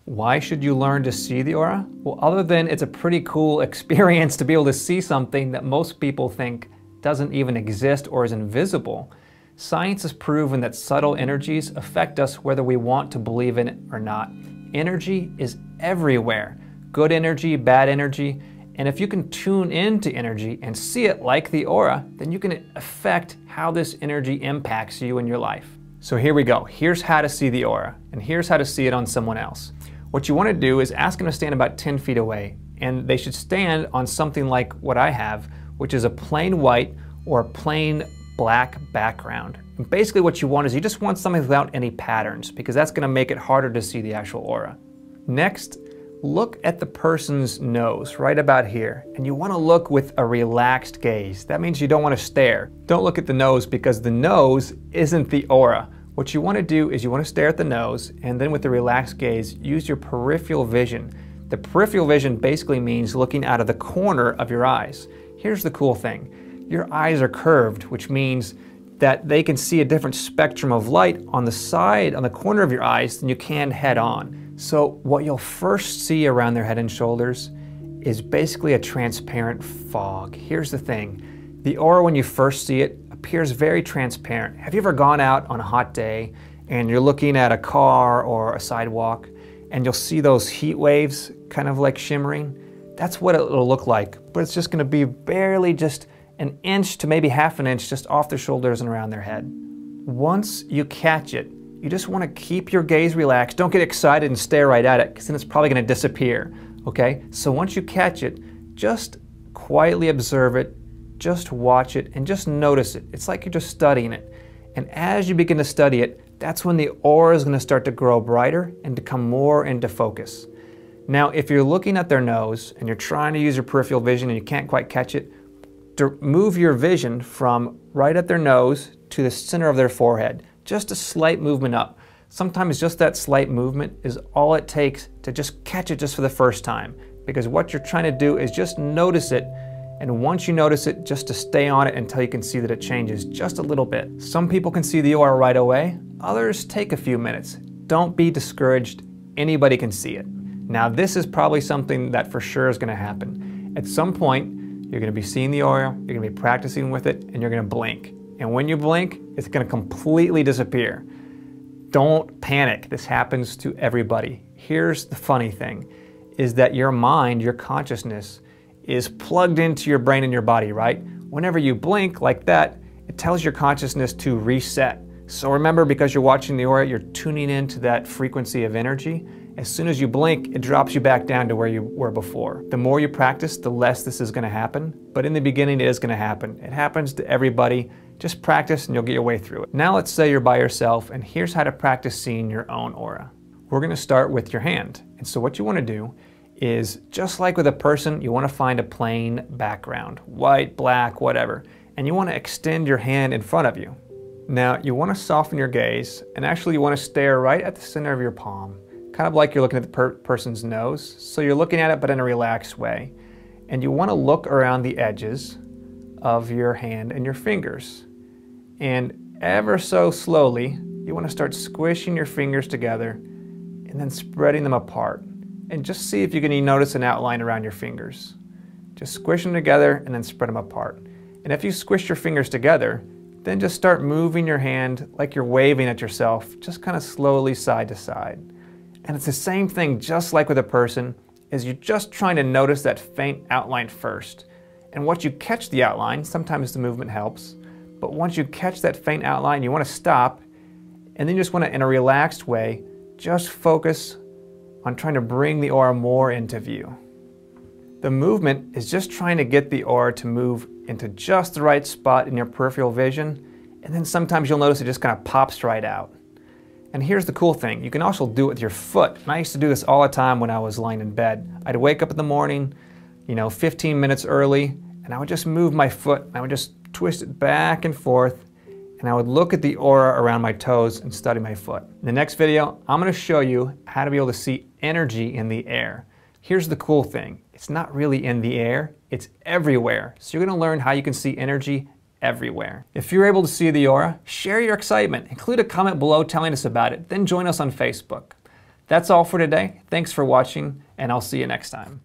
Why should you learn to see the aura? Well, other than it's a pretty cool experience to be able to see something that most people think doesn't even exist or is invisible, science has proven that subtle energies affect us whether we want to believe in it or not. Energy is everywhere. Good energy, bad energy, and if you can tune into energy and see it like the aura, then you can affect how this energy impacts you in your life. So here we go. Here's how to see the aura, and here's how to see it on someone else. What you want to do is ask them to stand about 10 feet away, and they should stand on something like what I have, which is a plain white or plain black background. And basically what you want is you just want something without any patterns, because that's going to make it harder to see the actual aura. Next, look at the person's nose right about here, and you want to look with a relaxed gaze. That means you don't want to stare. Don't look at the nose, because the nose isn't the aura. What you want to do is you want to stare at the nose, and then with the relaxed gaze, use your peripheral vision. The peripheral vision basically means looking out of the corner of your eyes. Here's the cool thing. Your eyes are curved, which means that they can see a different spectrum of light on the side, on the corner of your eyes, than you can head on. So what you'll first see around their head and shoulders is basically a transparent fog. Here's the thing. The aura, when you first see it, appears very transparent. Have you ever gone out on a hot day and you're looking at a car or a sidewalk and you'll see those heat waves kind of like shimmering? That's what it'll look like, but it's just gonna be barely just an inch to maybe half an inch just off their shoulders and around their head. Once you catch it, you just want to keep your gaze relaxed. Don't get excited and stare right at it, because then it's probably going to disappear, okay? So once you catch it, just quietly observe it, just watch it, and just notice it. It's like you're just studying it. And as you begin to study it, that's when the aura is going to start to grow brighter and to come more into focus. Now, if you're looking at their nose and you're trying to use your peripheral vision and you can't quite catch it, to move your vision from right at their nose to the center of their forehead. Just a slight movement up. Sometimes just that slight movement is all it takes to just catch it just for the first time. Because what you're trying to do is just notice it, and once you notice it, just to stay on it until you can see that it changes just a little bit. Some people can see the aura right away, others take a few minutes. Don't be discouraged, anybody can see it. Now this is probably something that for sure is going to happen. At some point, you're going to be seeing the aura, you're going to be practicing with it, and you're going to blink. And when you blink, it's going to completely disappear. Don't panic. This happens to everybody. Here's the funny thing, is that your mind, your consciousness, is plugged into your brain and your body, right? Whenever you blink like that, it tells your consciousness to reset. So remember, because you're watching the aura, you're tuning into that frequency of energy. As soon as you blink, it drops you back down to where you were before. The more you practice, the less this is going to happen. But in the beginning, it is going to happen. It happens to everybody. Just practice and you'll get your way through it. Now let's say you're by yourself, and here's how to practice seeing your own aura. We're going to start with your hand. And so what you want to do is, just like with a person, you want to find a plain background, white, black, whatever. And you want to extend your hand in front of you. Now you want to soften your gaze, and actually you want to stare right at the center of your palm. Kind of like you're looking at the person's nose. So you're looking at it, but in a relaxed way. And you want to look around the edges of your hand and your fingers. And ever so slowly, you want to start squishing your fingers together and then spreading them apart. And just see if you can notice an outline around your fingers. Just squish them together and then spread them apart. And if you squish your fingers together, then just start moving your hand like you're waving at yourself, just kind of slowly side to side. And it's the same thing, just like with a person, is you're just trying to notice that faint outline first. And once you catch the outline, sometimes the movement helps, but once you catch that faint outline, you want to stop, and then you just want to, in a relaxed way, just focus on trying to bring the aura more into view. The movement is just trying to get the aura to move into just the right spot in your peripheral vision, and then sometimes you'll notice it just kind of pops right out. And here's the cool thing, you can also do it with your foot. And I used to do this all the time when I was lying in bed. I'd wake up in the morning, 15 minutes early, and I would just move my foot. I would just twist it back and forth, and I would look at the aura around my toes and study my foot. In the next video, I'm going to show you how to be able to see energy in the air. Here's the cool thing, it's not really in the air, it's everywhere. So you're going to learn how you can see energy everywhere. If you're able to see the aura, share your excitement. Include a comment below telling us about it, then join us on Facebook. That's all for today. Thanks for watching, and I'll see you next time.